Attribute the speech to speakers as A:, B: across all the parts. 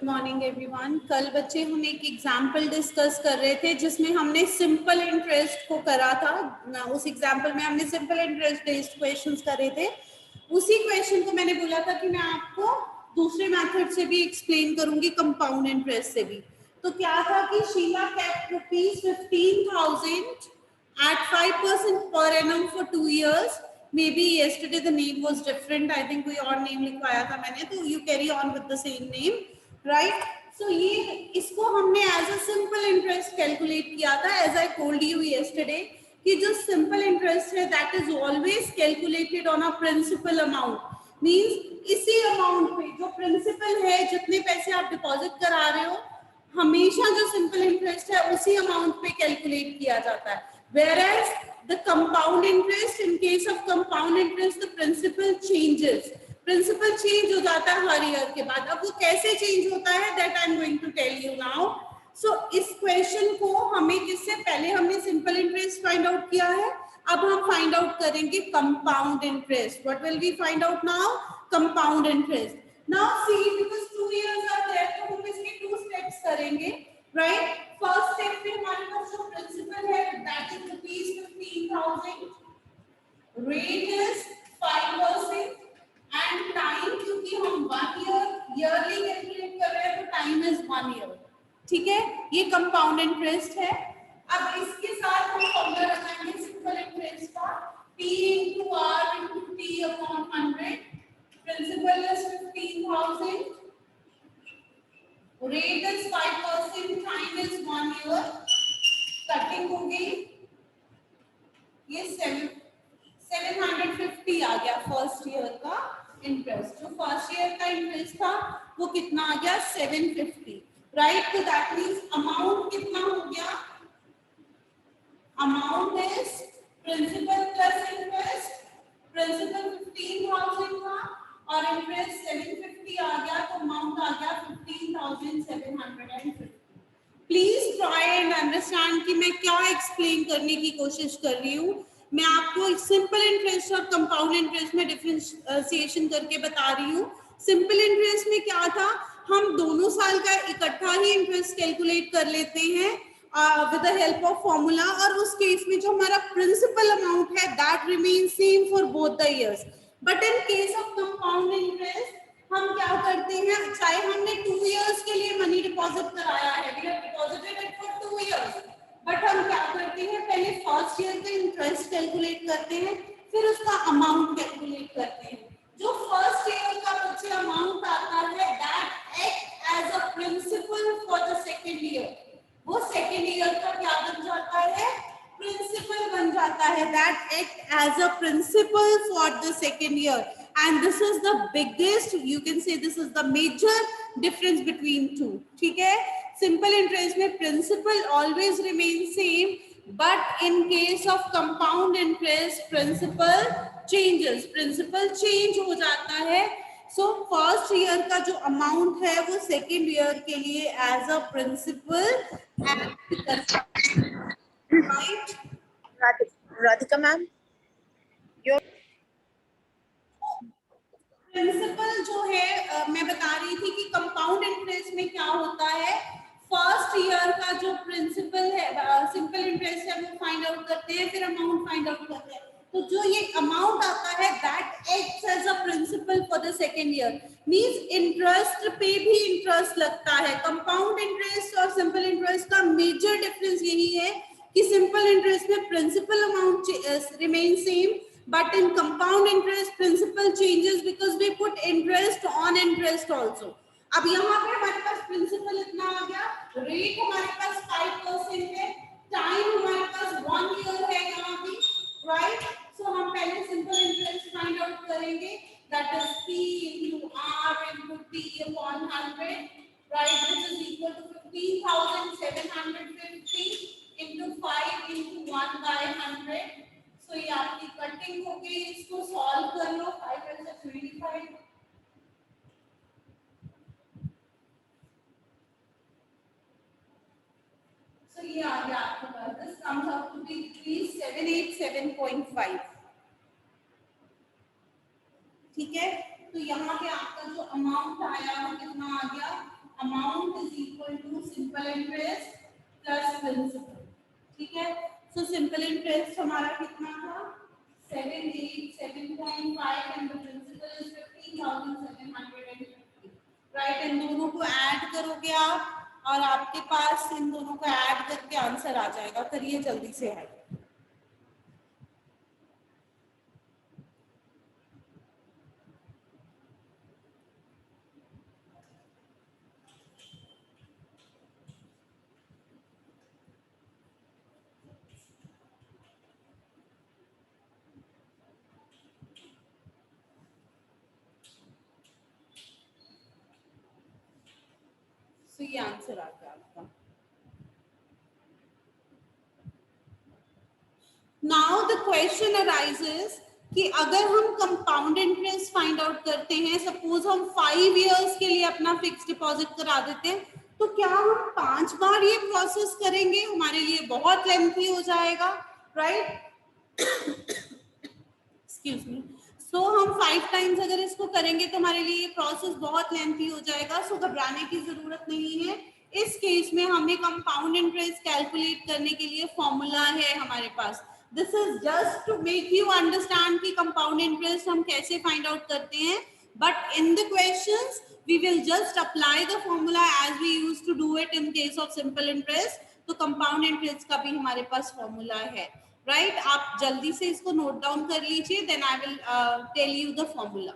A: Morning everyone. कल बच्चे हम एक एग्जाम्पल डिस्कस कर रहे थे जिसमें हमने सिंपल इंटरेस्ट को करा था। उस एग्जाम्पल में हमने सिंपल इंटरेस्ट बेस्ड क्वेश्चंस करे थे। उसी क्वेश्चन को मैंने बोला था कि मैं आपको दूसरे मेथड से भी एक्सप्लेन करूंगी, कंपाउंड इंटरेस्ट से भी। तो क्या था कि Sheila kept ₹15,000 at 5% per annum for 2 years. Maybe yesterday the name was different. I think कोई और name लिखवाया था मैंने, तो you carry on with the same name, right? So ये इसको हमने as a simple interest calculate किया था, as I told you yesterday कि जो simple interest है that is always calculated on a principal amount. Means इसी amount पे जो principal है, जितने पैसे आप deposit करा रहे हो, हमेशा जो सिंपल इंटरेस्ट है उसी अमाउंट पे कैलकुलेट किया जाता है। Whereas the compound interest, in case of compound interest, the principal changes. Principal change हो जाता है हर ईयर के बाद। अब वो कैसे चेंज होता है that I am going to tell you now. So इस क्वेश्चन को हमें किससे पहले हमने सिंपल इंटरेस्ट फाइंड आउट किया है, अब हम फाइंड आउट करेंगे compound interest. What will we find out now? Compound interest. Now see, because 2 years are there, तो हम इसके 2 steps करेंगे, right? First step पे हमारे पास जो principal है that is ₹15,000, rate is 5% and time, क्योंकि हम 1 year yearly कैलकुलेट कर रहे हैं तो time is 1 year, ठीक है? ये कंपाउंड इंटरेस्ट है। अब इसके साथ हम फॉर्मूला लगाएंगे सिंपल इंटरेस्ट का, P into R into T upon 100. Principal is 15,000. Rate is 5%. Time is 1 year. Cutting होगी, ये 750 आ गया फर्स्ट ईयर का इंटरेस्ट। जो फर्स्ट ईयर का इंटरेस्ट था वो कितना आ गया? 750, राइट? तो दैट मीन्स अमाउंट कितना हो गया? Amount is principal plus interest. Principal 15,000 था और इंटरेस्ट 750 आ गया, तो अमाउंट आ गया 15,750। प्लीज ट्राई एंड अंडरस्टैंड कि मैं क्या एक्सप्लेन करने की कोशिश कर रही हूँ। मैं आपको सिंपल इंटरेस्ट और कंपाउंड इंटरेस्ट में डिफरेंशिएशन करके बता रही हूँ। सिंपल इंटरेस्ट में क्या था, हम दोनों साल का इकट्ठा ही इंटरेस्ट कैलकुलेट कर लेते हैं with the help of formula, और उस केस में जो हमारा प्रिंसिपल अमाउंट है that remains same for both the years. But in case of compound interest हम क्या करते हैं, चाहे हमने 2 years के लिए मनी डिपॉजिट कराया है, we have deposited it for 2 years, but हम क्या करते हैं, पहले फर्स्ट ईयर का इंटरेस्ट कैलकुलेट करते हैं, फिर उसका अमाउंट कैलकुलेट करते हैं। जो फर्स्ट ईयर का बच्चे अमाउंट आता है that act as a principal for the second year, वो सेकेंड ईयर का क्या बन जाता है? प्रिंसिपल बन जाता है। That act as a principal for the second year, and this is the biggest, you can say this is the major difference between two, ठीक है? सिंपल इंटरेस्ट में principal always remain same, but in case of compound interest principal changes, principal change हो जाता है। So first year का जो amount है वो सेकेंड ईयर के लिए एज अ प्रिंसिपल एक्ट करता है, राइट?
B: राधिका मैम,
A: प्रिंसिपल जो है मैं बता रही थी कि कंपाउंड इंटरेस्ट में क्या होता है, फर्स्ट ईयर का जो प्रिंसिपल है, सिंपल इंटरेस्ट है, वो फाइंड आउट करते हैं, फिर अमाउंट फाइंड आउट करते हैं। तो जो ये अमाउंट आता है that acts as a principal for the second year, means interest पे भी इंटरेस्ट लगता है। कंपाउंड इंटरेस्ट और सिंपल इंटरेस्ट का मेजर डिफरेंस यही है कि सिंपल इंटरेस्ट में principal amount remain same, but in compound interest principal changes because we put interest on interest also. अब यहाँ पे हमारे पास प्रिंसिपल इतना आ गया, रेट हमारे पास 5% है, टाइम हमारे पास 1 ईयर है यहाँ भी, राइट? सो हम पहले सिंपल इंटरेस्ट फाइंड आउट करेंगे, that is P into R into T upon 100, right, which is equal to 15,750 into 5 into 1 by 100. So ये आपकी कटिंग हो गई, इसको सॉल्व कर लो, 5 से 25, so ये आ गया आपके पास, this comes out to be 3787.5, ठीक है? तो यहाँ पे आपका जो अमाउंट आया वो कितना आ गया? Amount is equal to simple interest plus principal. ठीक है, सो सिंपल इंटरेस्ट हमारा कितना था 787.5 and the principal is 15,750। Right, इन दोनों को ऐड करोगे आप और आपके पास इन दोनों को ऐड करके आंसर आ जाएगा। करिए जल्दी से है। तो ये आंसर आ गया आपका। नाउ द क्वेश्चन अराइजेस कि अगर हम कंपाउंड इंटरेस्ट फाइंड आउट करते हैं, सपोज हम 5 इयर्स के लिए अपना फिक्स डिपॉजिट करा देते हैं, तो क्या हम 5 बार ये प्रोसेस करेंगे? हमारे लिए बहुत लेंथी हो जाएगा, राइट? Excuse me. सो हम 5 टाइम्स अगर इसको करेंगे तो हमारे लिए ये प्रोसेस बहुत लेंथी हो जाएगा। सो घबराने की जरूरत नहीं है। इस केस में हमें कंपाउंड इंटरेस्ट कैलकुलेट करने के लिए फॉर्मूला है हमारे पास। This is just to make you understand कि कंपाउंड इंटरेस्ट हम कैसे फाइंड आउट करते हैं, but in the questions we will just apply the formula as we used to do it in case of simple interest। तो compound interest का भी हमारे पास formula है, राइट? आप जल्दी से इसको नोट डाउन कर लीजिए, then I will tell you the formula.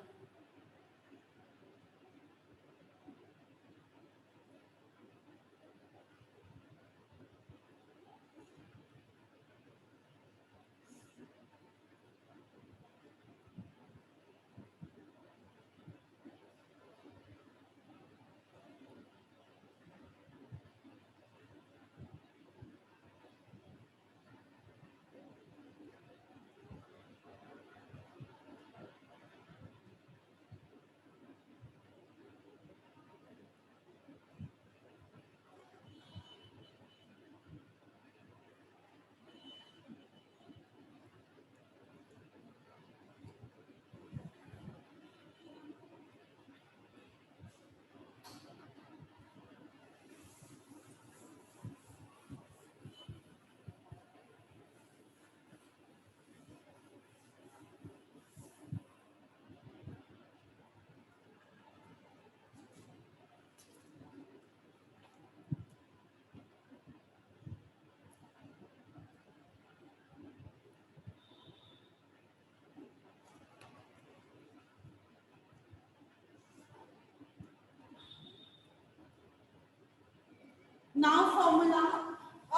A: Now formula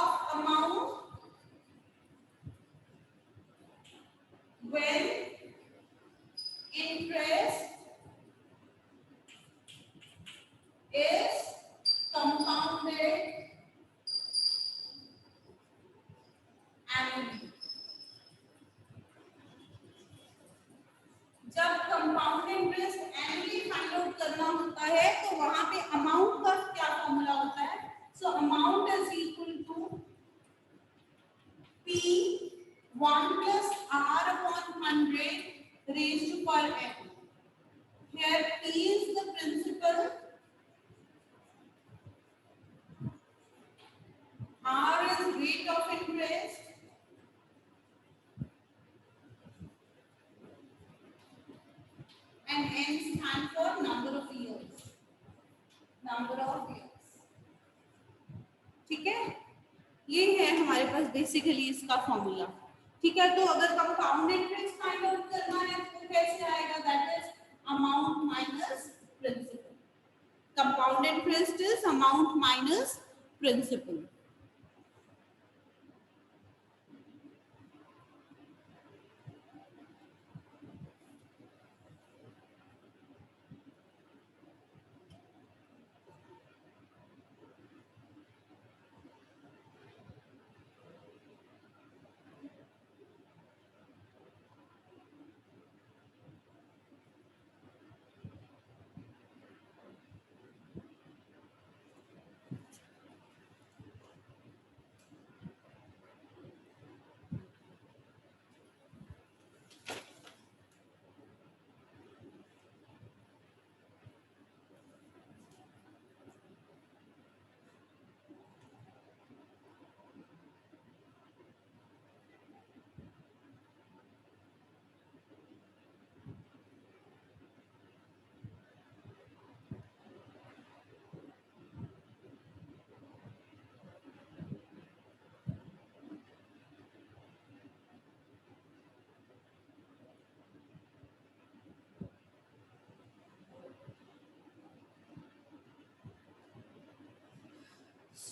A: of amount when interest is compounded annually। जब compound interest annually find out करना होता है तो वहां पे अमाउंट का क्या फॉर्मूला होता है? So amount is equal to P1 plus R upon 100 raised to power n। Here P is the principal, R is rate of interest, and n stand for number of years। number of years, ठीक है? ये है हमारे पास basically इसका formula. ठीक है, तो अगर कंपाउंड इंटरेस्ट फाइंड आउट करना है तो कैसे आएगा? That is amount minus principal. Compound interest is amount minus principal.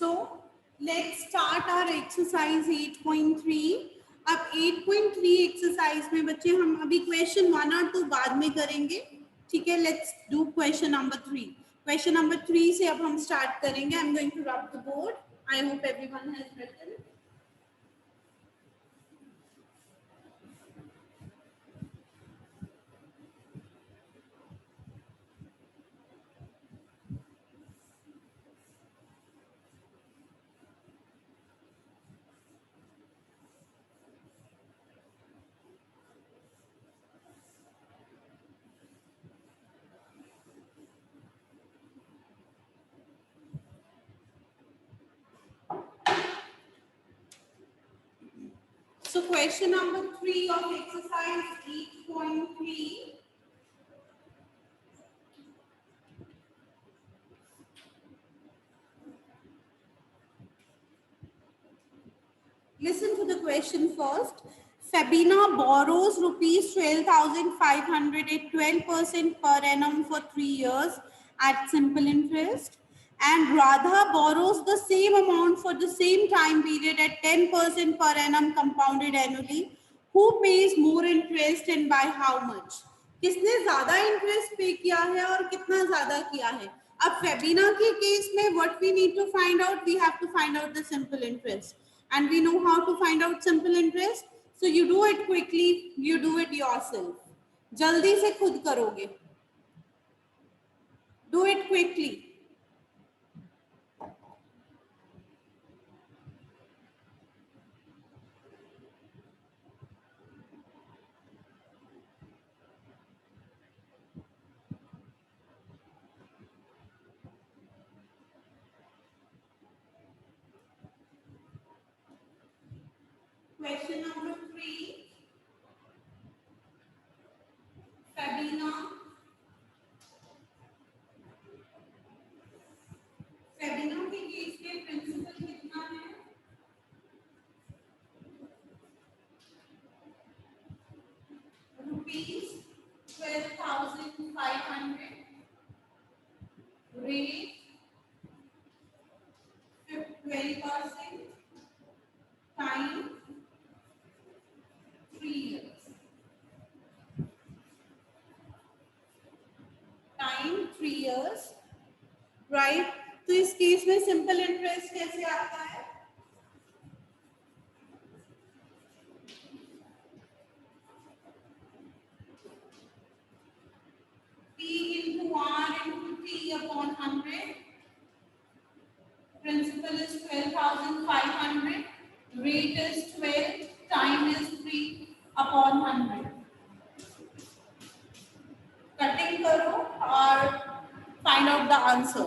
A: So let's start our exercise 8.3. अब 8.3 एक्सरसाइज में बच्चे हम अभी क्वेश्चन 1 और 2 बाद में करेंगे, ठीक है. Let's do question number 3. Question number 3 से अब हम स्टार्ट करेंगे. I am going to rub the board. I hope everyone has written. So question number 3 of exercise 8.3. Listen to the question first. Fabina borrows rupees 12,500 at 12% per annum for 3 years at simple interest, and Radha borrows the same amount for the same time period at 10% per annum compounded annually. Who pays more interest and by how much? किसने ज्यादा interest पे किया है और कितना ज्यादा किया है? अब फेबिना के केस में what we need to find out, we have to find out the simple interest. And we know how to find out simple interest. So you do it quickly, you do it yourself. जल्दी से खुद करोगे. Do it quickly. Question number 3. Fabina. Fabina के case में principal कितना है? Rupees 12,500. Rate 12%. Time 3 years. Time 3 years. Right? तो इस केस में सिंपल इंटरेस्ट कैसे आता है? P into R into T upon 100. Principal is 12,500. Rate is 12. Time is 3 upon 100. Cutting करो और find out the answer.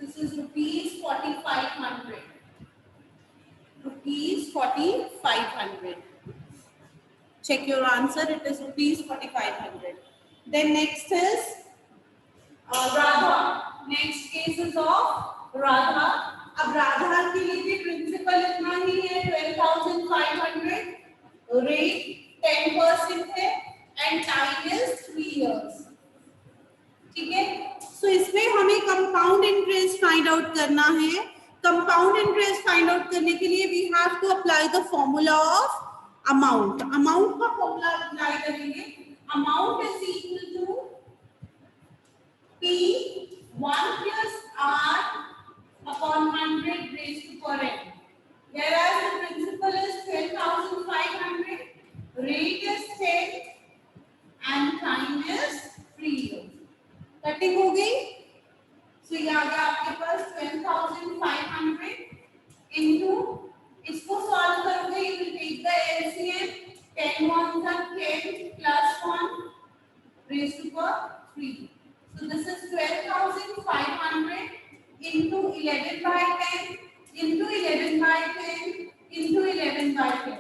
A: This is rupees 4,500. Rupees 4,500. Check your answer. It is rupees 4,500. Then next is Radha. Next case is of Radha. अब राधा के लिए भी principal इतना ही है 12,500. Rate 10% है and time is 3 years. ठीक है. सो इसमें हमें कंपाउंड इंटरेस्ट फाइंड आउट करना है. कंपाउंड इंटरेस्ट फाइंड आउट करने के लिए we have to apply the formula of amount. Amount का फॉर्मूला अप्लाई करेंगे. Amount is equal to P1 plus R upon 100 raised to power n. Whereas the principal is 12,500, rate is 10 and time is 3 years. Cutting हो गई. So ये आ गया आपके पास 12,500 into, इसको सॉल्व करोगे you will take the LCM. 10 1 10 plus 1 raised to power 3. So this is 12,500 into 11 by 10 into 11 by 10 into 11 by 10.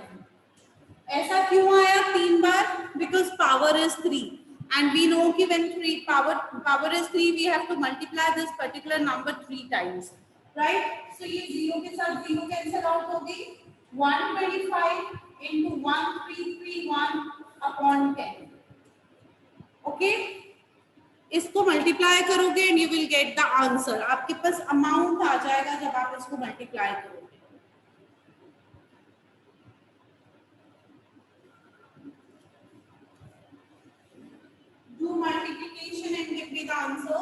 A: ऐसा क्यों आया 3 बार? Because power is 3 and we know कि when power is 3 we have to multiply this particular number 3 times, right? So ये 0 के साथ 0 cancel out होगी. 125 into 1331 upon 10. Okay? इसको multiply करोगे and you will get the answer. आपके पास amount आ जाएगा जब आप इसको मल्टीप्लाई करोगे. Do multiplication and give me the answer.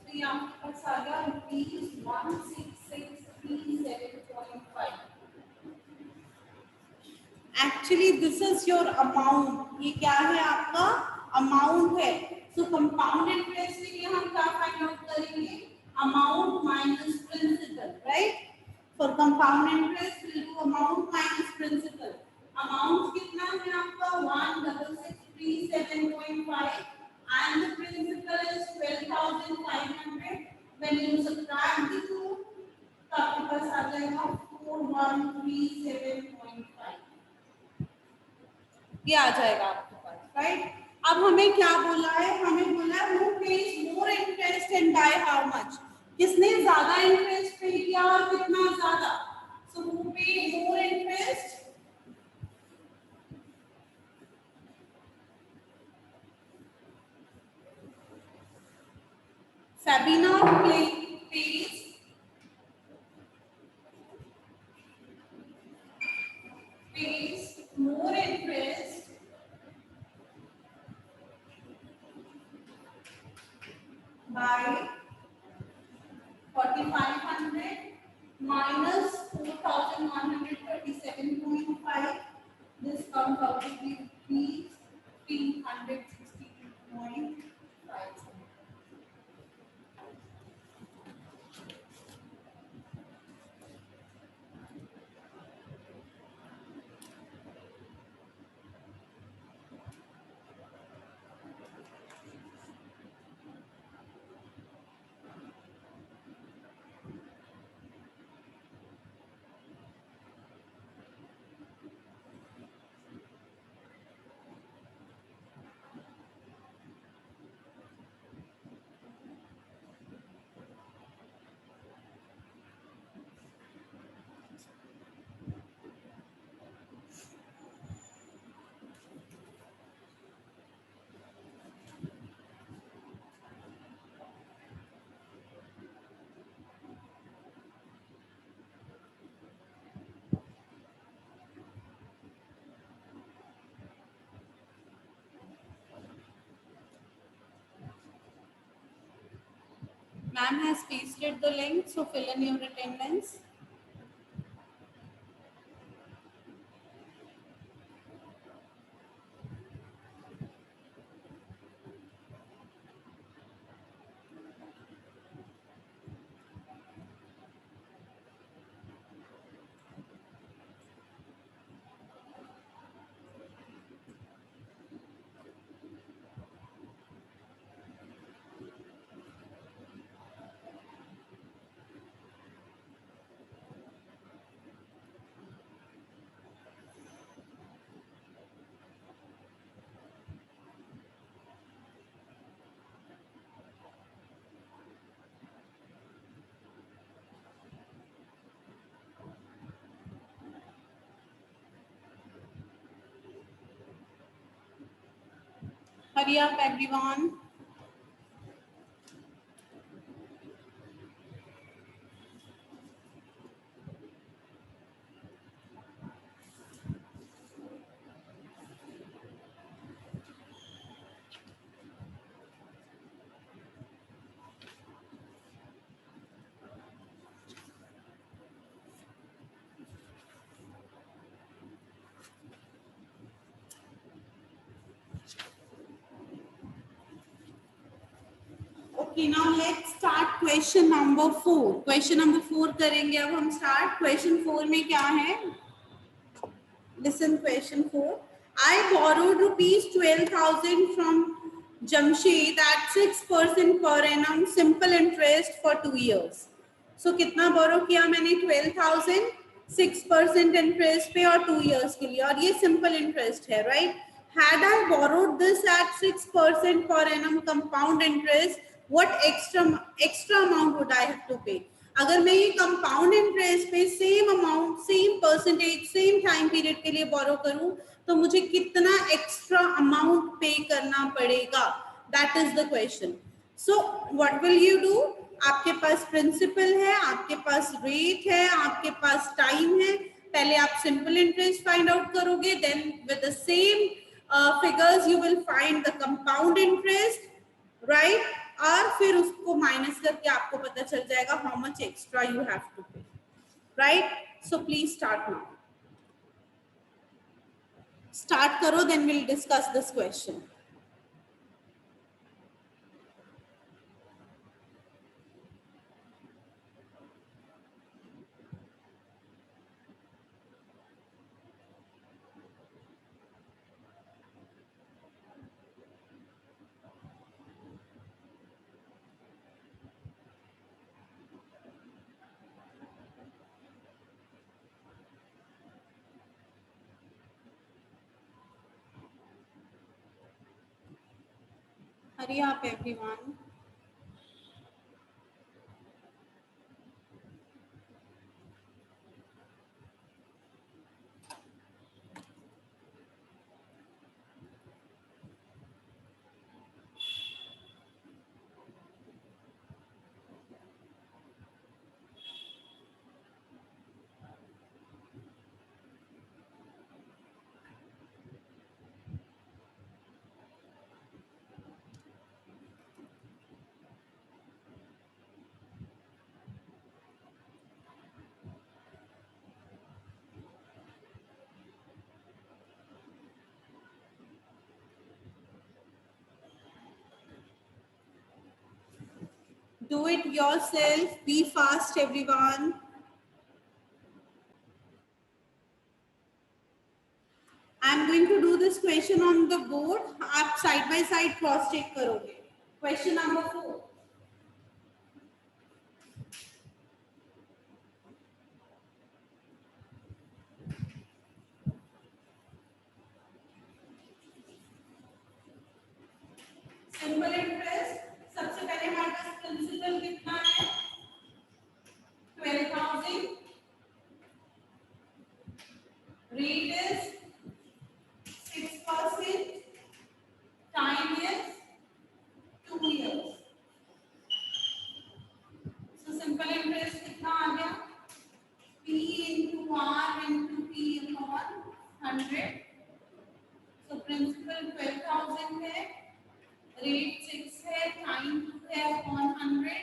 A: So यहाँ पे पास आ गया ₹16637.5. Actually, this is your amount. ये क्या है आपका अमाउंट है. So compound interest के लिए हम क्या फाइंड आउट करेंगे? Amount minus principal, right? For compound interest, we'll do amount minus principal. Amount कितना है आपका 16637.5 and the principal is 12,500. When you subtract the two, तो आपके पास आ जाएगा 4137.5. ये आ जाएगा आपके पास, राइट? अब हमें क्या बोला है? हमें बोला है who pays more interest and by how much? किसने ज्यादा इंटरेस्ट पे किया और कितना ज्यादा? So who paid more interest? Sabina pays more interest by 4,500 minus 4,137.5. This comes out to be 362.5. Ma'am has pasted the link, so fill in your attendance. Hurry up, everyone. Okay, now let's start question number 4. Question number 4 करेंगे अब हम start. Question 4 में क्या है? Listen, question 4. I borrowed rupees 12,000 from Jamshed at 6% per annum simple interest for 2 years. So कितना borrow किया मैंने? 12,000 6% interest पे और 2 years के लिए, और ये simple interest है, right? Had I borrowed this at 6% per annum compound interest, what extra amount would I have to pay? अगर मैं ये कंपाउंड इंटरेस्ट पे same amount, same percentage, same time period के लिए बोरो करूं तो मुझे कितना एक्स्ट्रा अमाउंट पे करना पड़ेगा? That is the question. So what will you do? आपके पास प्रिंसिपल है, आपके पास रेट है, आपके पास टाइम है. पहले आप सिंपल इंटरेस्ट फाइंड आउट करोगे, then with the same figures you will find the compound interest, right? और फिर उसको माइनस करके आपको पता चल जाएगा how much extra you have to pay, right? So please start now. Start करो, then will discuss this question. Hurry up, everyone. Do it yourself. Be fast, everyone. I'm going to do this question on the board. आप side by side cross check करोगे. Question number 4. Simple interest. सबसे पहले हमारे पास principal कितना है? 12,000. Rate is 6%. Time is 2 years. So simple interest कितना आ गया? P into R into P upon 100. So principal 12,000 है, रेट 6 है, टाइम 2 है अपॉन 100.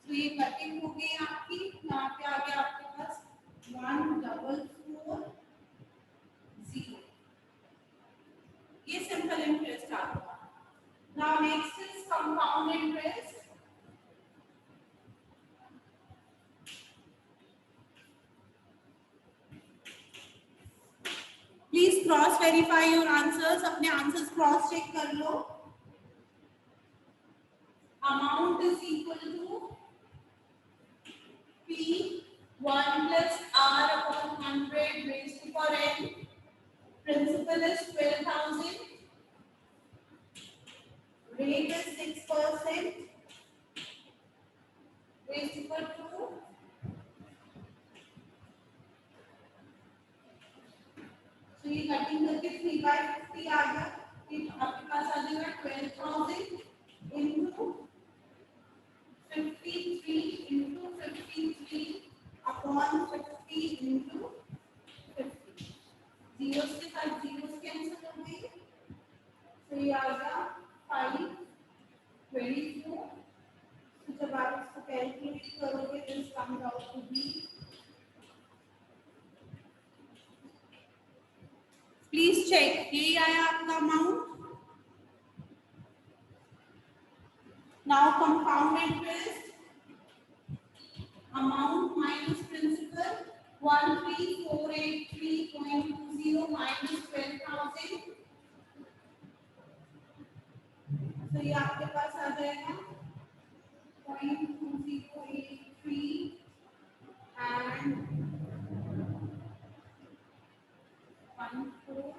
A: तो ये कटिंग हो गई आपकी. यहाँ पे आ गया आपके पास 1,440. ये सिंपल इंटरेस्ट आ गया. Now next is compound interest. Please cross verify your answers. अपने आंसर्स क्रॉस चेक कर लो. Amount is equal to P 1 plus R upon 100 raised to power n. Principal is 12,000. Rate is 6%. Raised to power 2. So ये cutting करके 3/50 आ गया. फिर आपके पास आ जाएगा 12,000 into 53 into 53 upon 50 into 50. Zeros के साथ zeros कैंसिल हो गए. तो ये आ गया 524. तो जब आप इसको कैलकुलेट करोगे तो this comes out to be. Please check. यही आया आपका amount. Now compound interest, amount minus principal, 13483.20 minus 12,000. तो ये आपके पास आ जाएगा 0.2083 and 14.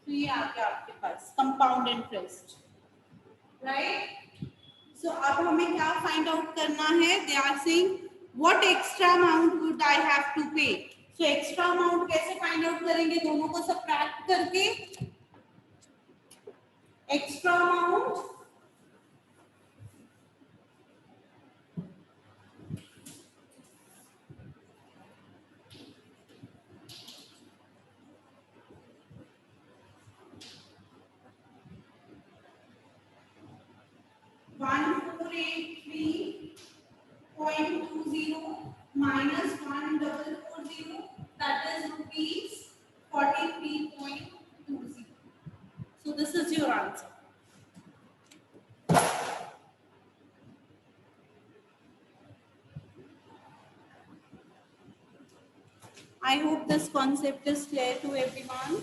A: तो ये आ गया आपके पास कंपाउंड इंटरेस्ट, राइट. सो अब हमें क्या फाइंड आउट करना है? They are saying what extra amount would I have to pay. So extra amount कैसे फाइंड आउट करेंगे? दोनों को सबट्रैक्ट करके. Extra amount $1,483.20 minus 1,440, that is rupees 43.20. So this is your answer. I hope this concept is clear to everyone.